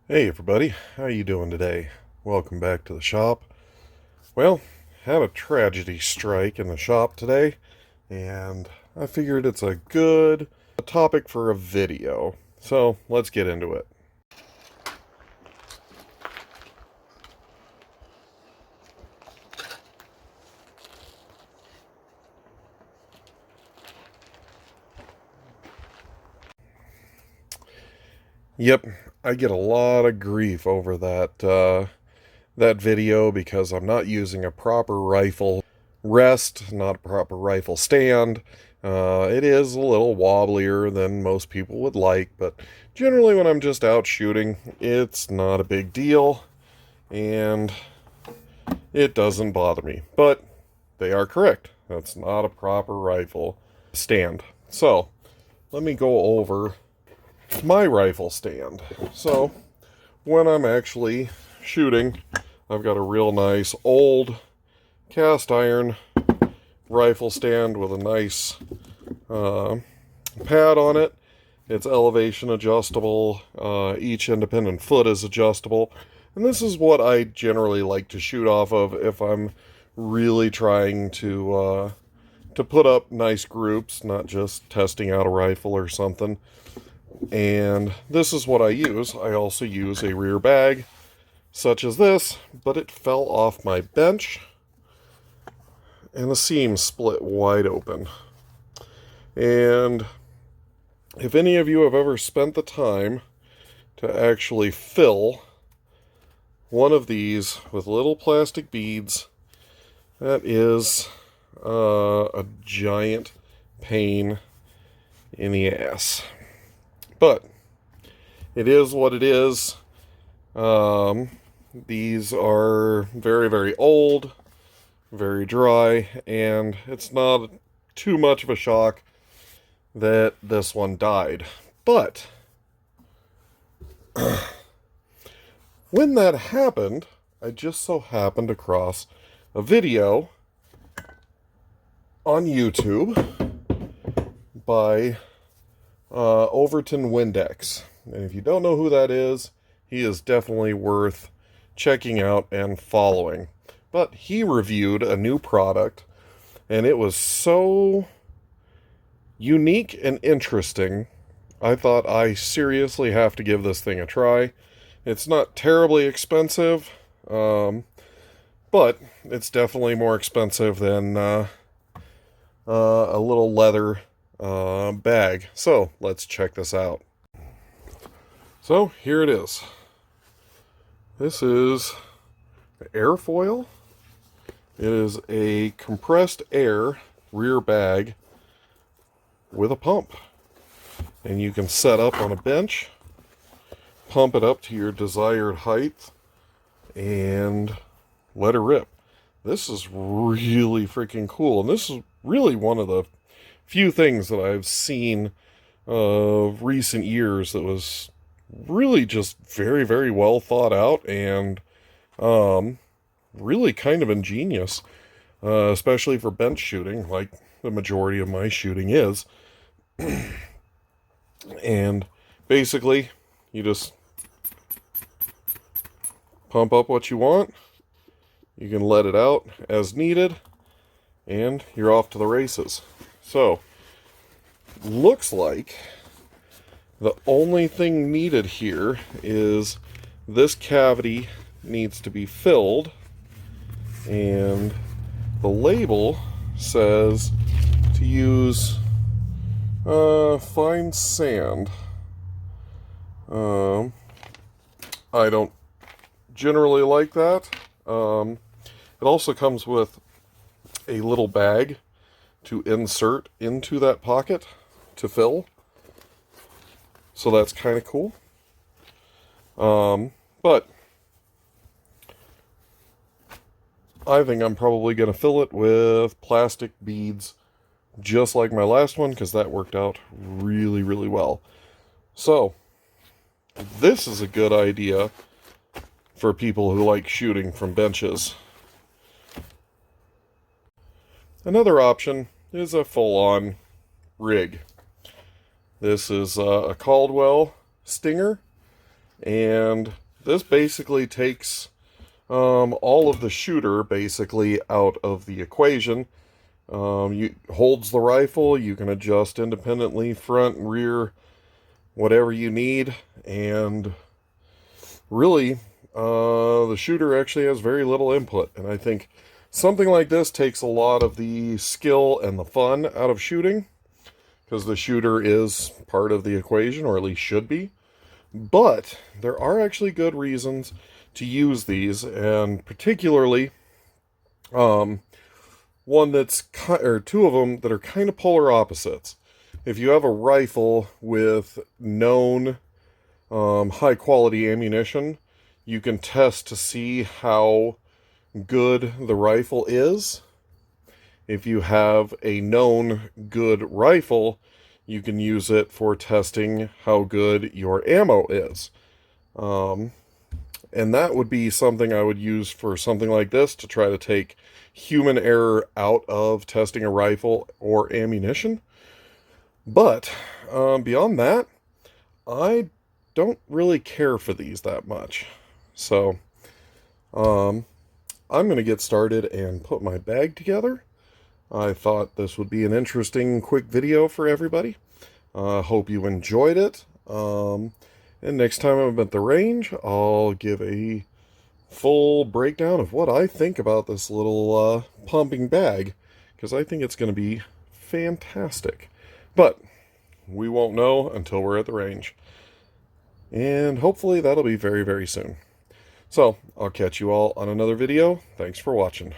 Hey everybody, how you doing today? Welcome back to the shop. Well, had a tragedy strike in the shop today, and I figured it's a good topic for a video. So, let's get into it. Yep, I get a lot of grief over that video because I'm not using a proper rifle rest, not a proper rifle stand. It is a little wobblier than most people would like, but generally when I'm just out shooting, it's not a big deal, and it doesn't bother me. But they are correct. That's not a proper rifle stand. So, let me go over my rifle stand. So, when I'm actually shooting, I've got a real nice old cast iron rifle stand with a nice pad on it. It's elevation adjustable. Each independent foot is adjustable. And this is what I generally like to shoot off of if I'm really trying to put up nice groups, not just testing out a rifle or something. And this is what I use. I also use a rear bag, such as this, but it fell off my bench, and the seam split wide open. And if any of you have ever spent the time to actually fill one of these with little plastic beads, that is a giant pain in the ass. But it is what it is. These are very, very old, very dry, and it's not too much of a shock that this one died. But when that happened, I just so happened across a video on YouTube by Overton Windex. And if you don't know who that is, he is definitely worth checking out and following. But he reviewed a new product, and it was so unique and interesting, I thought I seriously have to give this thing a try. It's not terribly expensive, but it's definitely more expensive than a little leather bag. So let's check this out. So here it is. This is the airfoil. It is a compressed air rear bag with a pump. And you can set up on a bench, pump it up to your desired height, and let it rip. This is really freaking cool. And this is really one of the few things that I've seen of recent years that was really just very, very well thought out and really kind of ingenious, especially for bench shooting, like the majority of my shooting is. And basically, you just pump up what you want. You can let it out as needed, and you're off to the races. So, looks like the only thing needed here is this cavity needs to be filled, and the label says to use fine sand. I don't generally like that. It also comes with a little bag to insert into that pocket to fill. So that's kind of cool. But I think I'm probably going to fill it with plastic beads, just like my last one, because that worked out really, really well. So, this is a good idea for people who like shooting from benches. Another option is a full-on rig. This is a Caldwell Stinger. And this basically takes all of the shooter basically out of the equation. You holds the rifle. You can adjust independently front, rear, whatever you need, and really, the shooter actually has very little input. And I think something like this takes a lot of the skill and the fun out of shooting, because the shooter is part of the equation, or at least should be. But there are actually good reasons to use these, and particularly one that's or two of them that are kind of polar opposites. If you have a rifle with known high quality ammunition, you can test to see how good the rifle is. If you have a known good rifle, you can use it for testing how good your ammo is. And that would be something I would use for something like this, to try to take human error out of testing a rifle or ammunition. But beyond that, I don't really care for these that much. So I'm going to get started and put my bag together. I thought this would be an interesting quick video for everybody. Hope you enjoyed it. And next time I'm at the range, I'll give a full breakdown of what I think about this little pumping bag, because I think it's going to be fantastic. But we won't know until we're at the range. And hopefully that'll be very, very soon. So I'll catch you all on another video. Thanks for watching.